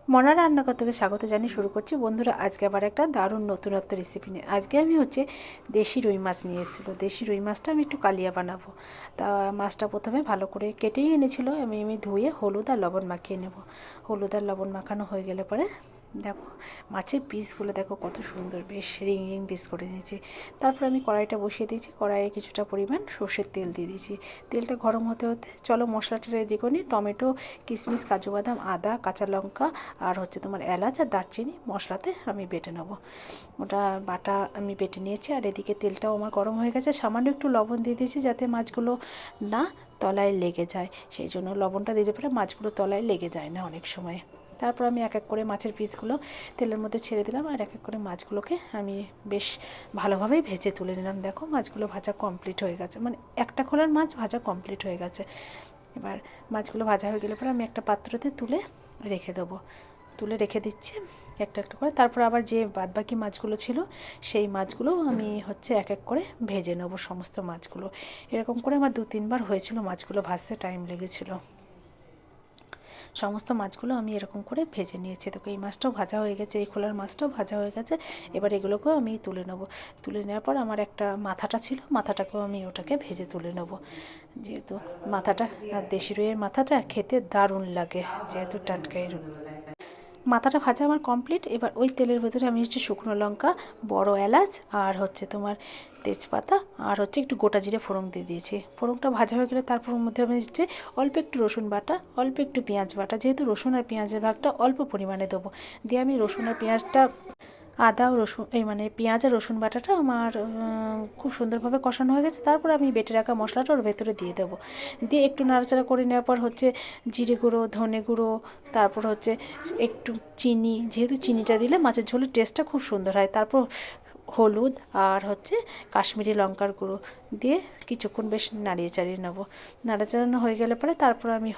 মনা রান্নাঘর থেকে স্বাগত জানিয়ে শুরু করছি। বন্ধুরা, আজকে আবার একটা দারুণ নতুনত্ব রেসিপি নিয়ে আজকে আমি দেশি রুই মাছ নিয়ে এসেছিলো। দেশি রুই মাছটা আমি একটু কালিয়া বানাবো। তা মাছটা প্রথমে ভালো করে কেটেই এনেছিল। আমি ধুয়ে হলুদ আর লবণ মাখিয়ে নেব। হলুদ আর লবণ মাখানো হয়ে গেলে পরে দেখো মাছের পিসগুলো দেখো কত সুন্দর, বেশ রিং রিং পিস করে নিয়েছি। তারপর আমি কড়াইটা বসিয়ে দিয়েছি। কড়াইয়ে কিছুটা পরিমাণ সর্ষের তেল দিয়ে দিয়েছি। তেলটা গরম হতে হতে চলো মশলাটা রেডি করে নিই। টমেটো, কিশমিশ, কাজু বাদাম, আদা, কাঁচা লঙ্কা আর তোমার এলাচ আর দারচিনি মশলাতে আমি বেটে নেব। ওটা বাটা আমি বেটে নিয়েছি। আর এদিকে তেলটাও আমার গরম হয়ে গেছে। সামান্য একটু লবণ দিয়ে দিয়েছি যাতে মাছগুলো না তলায় লেগে যায়। সেই জন্য লবণটা দিলে পরে মাছগুলো তলায় লেগে যায় না অনেক সময়। তারপর আমি এক এক করে মাছের পিসগুলো তেলের মধ্যে ছেড়ে দিলাম। আর এক এক করে মাছগুলোকে আমি বেশ ভালোভাবেই ভেজে তুলে নিলাম। দেখো মাছগুলো ভাজা কমপ্লিট হয়ে গেছে, মানে একটা খোলার মাছ ভাজা কমপ্লিট হয়ে গেছে। এবার মাছগুলো ভাজা হয়ে গেলে পরে আমি একটা পাত্রতে তুলে রেখে দেবো। তুলে রেখে দিচ্ছি একটা একটা করে। তারপর আবার যে বাদবাকি মাছগুলো ছিল সেই মাছগুলো আমি এক এক করে ভেজে নেব। সমস্ত মাছগুলো এরকম করে আমার 2-3 বার হয়েছিল, মাছগুলো ভাজতে টাইম লেগেছিল। সমস্ত মাছগুলো আমি এরকম করে ভেজে নিয়েছি। তো এই মাছটাও ভাজা হয়ে গেছে, এই খোলার মাছটাও ভাজা হয়ে গেছে। এবার এগুলোকেও আমি তুলে নেব। তুলে নেওয়ার পর আমার একটা মাথাটা ছিল, মাথাটাকেও আমি ওটাকে ভেজে তুলে নেব। যেহেতু মাথাটা, দেশি রুইয়ের মাথাটা খেতে দারুণ লাগে, যেহেতু টাটকাই রুই। মাথাটা ভাজা আমার কমপ্লিট। এবার ওই তেলের ভেতরে আমি শুকনো লঙ্কা, বড় এলাচ আর তোমার তেজপাতা আর একটু গোটা জিরে ফোড়ন দিয়ে দিয়েছি। ফোড়নটা ভাজা হয়ে গেলে তারপর ওর মধ্যে আমি অল্প একটু রসুন বাটা, অল্প একটু পেঁয়াজ বাটা, যেহেতু রসুন আর পেঁয়াজের ভাগটা অল্প পরিমাণে দেবো, দিয়ে আমি রসুন আর পেঁয়াজটা, আদা ও রসুন, পেঁয়াজ আর রসুন বাটাটা আমার খুব সুন্দরভাবে কষানো হয়ে গেছে। তারপর আমি বেটে রাখা মশলাটা ওর ভেতরে দিয়ে দেবো। দিয়ে একটু নাড়াচাড়া করে নেওয়ার পর জিরে গুঁড়ো, ধনে গুঁড়ো, তারপর একটু চিনি, যেহেতু চিনিটা দিলে মাছের ঝোলের টেস্টটা খুব সুন্দর হয়। তারপর হলুদ আর কাশ্মীরি লঙ্কার গুঁড়ো দিয়ে কিছুক্ষণ বেশ নাড়িয়ে চাড়িয়ে নেবো। নাড়াচাড়ানো হয়ে গেলে পরে তারপর আমি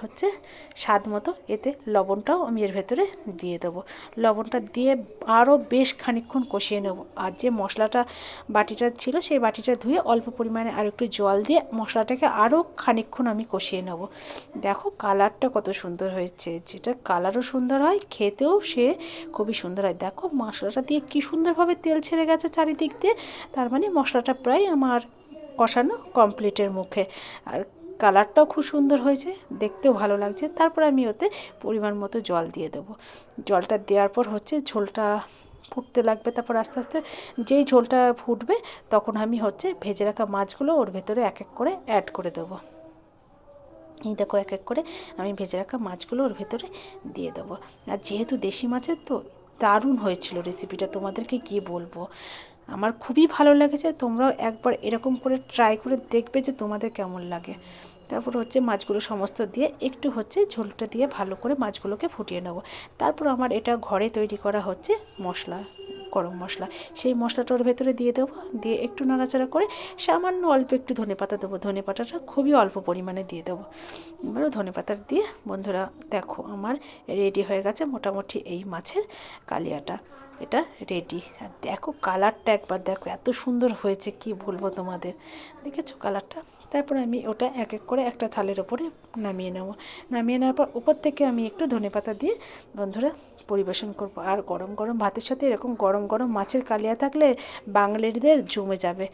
স্বাদ মতো এতে লবণটাও আমি এর ভেতরে দিয়ে দেবো। লবণটা দিয়ে আরও বেশ খানিকক্ষণ কষিয়ে নেব। আর যে মশলাটা বাটিটা ছিল সেই বাটিটা ধুয়ে অল্প পরিমাণে আর একটু জল দিয়ে মশলাটাকে আরও খানিকক্ষণ আমি কষিয়ে নেব। দেখো কালারটা কত সুন্দর হয়েছে, যেটা কালারও সুন্দর হয়, খেতেও সে খুবই সুন্দর হয়। দেখো মশলাটা দিয়ে কী সুন্দরভাবে তেল ছেড়ে গেছে চারিদিক দিয়ে, তার মানে মশলাটা প্রায় আমার কষানো কমপ্লিটের মুখে। আর কালারটাও খুব সুন্দর হয়েছে, দেখতেও ভালো লাগছে। তারপর আমি ওতে পরিমাণ মতো জল দিয়ে দেবো। জলটা দেওয়ার পর ঝোলটা ফুটতে লাগবে। তারপর আস্তে আস্তে যেই ঝোলটা ফুটবে তখন আমি ভেজে রাখা মাছগুলো ওর ভেতরে এক এক করে অ্যাড করে দেবো। এই দেখো এক এক করে আমি ভেজে রাখা মাছগুলো ওর ভেতরে দিয়ে দেবো। আর যেহেতু দেশি মাছের তো দারুণ হয়েছিল রেসিপিটা, তোমাদেরকে কী বলবো, আমার খুবই ভালো লেগেছে। তোমরাও একবার এরকম করে ট্রাই করে দেখবে যে তোমাদের কেমন লাগে। তারপর মাছগুলো সমস্ত দিয়ে একটু ঝোলটা দিয়ে ভালো করে মাছগুলোকে ফুটিয়ে নেব। তারপর আমার এটা ঘরে তৈরি করা মশলা, গরম মশলা, সেই মশলাটা ওর ভেতরে দিয়ে দেবো। দিয়ে একটু নাড়াচাড়া করে সামান্য অল্প একটু ধনেপাতা দেবো। ধনেপাতাটা খুবই অল্প পরিমাণে দিয়ে দেবো। এবারও ধনেপাতা দিয়ে বন্ধুরা দেখো আমার রেডি হয়ে গেছে মোটামুটি এই মাছের কালিয়াটা। এটা রেডি। আর দেখো কালারটা একবার দেখো, এত সুন্দর হয়েছে কি বলবো তোমাদের, দেখেছো কালারটা। তারপর আমি ওটা এক এক করে একটা থালের ওপরে নামিয়ে নেব। নামিয়ে নেওয়ার পর উপর থেকে আমি একটু ধনেপাতা দিয়ে বন্ধুরা পরিবেশন করব। আর গরম গরম ভাতের সাথে এরকম গরম গরম মাছের কালিয়া থাকলে বাঙালিদের জমে যাবে,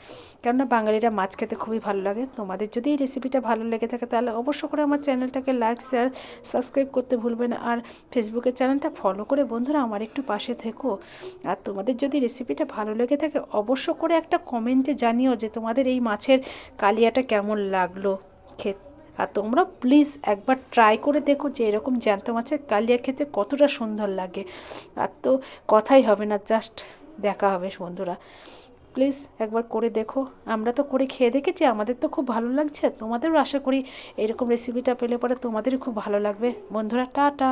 কেননা বাঙালিরা মাছ খেতে খুবই ভালো লাগে। তোমাদের যদি এই রেসিপিটা ভালো লেগে থাকে তাহলে অবশ্য করে আমার চ্যানেলটাকে লাইক, শেয়ার, সাবস্ক্রাইব করতে ভুলবে না। আর ফেসবুকের চ্যানেলটা ফলো করে বন্ধুরা আমার একটু পাশে থেকো। আর তোমাদের যদি রেসিপিটা ভালো লেগে থাকে অবশ্য করে একটা কমেন্টে জানিও যে তোমাদের এই মাছের কালিয়াটা কেমন লাগলো খেতে। আর তোমরা প্লিজ একবার ট্রাই করে দেখো যে এরকম জ্যান্ত মাছের কালিয়া খেতে কতটা সুন্দর লাগে। আর তো কথাই হবে না, জাস্ট দেখা হবে বন্ধুরা। প্লিজ একবার করে দেখো। আমরা তো করে খেয়ে দেখেছি, আমাদের তো খুব ভালো লাগছে। তোমাদেরও আশা করি এরকম রেসিপিটা পেলে পরে তোমাদেরই খুব ভালো লাগবে। বন্ধুরা টাটা।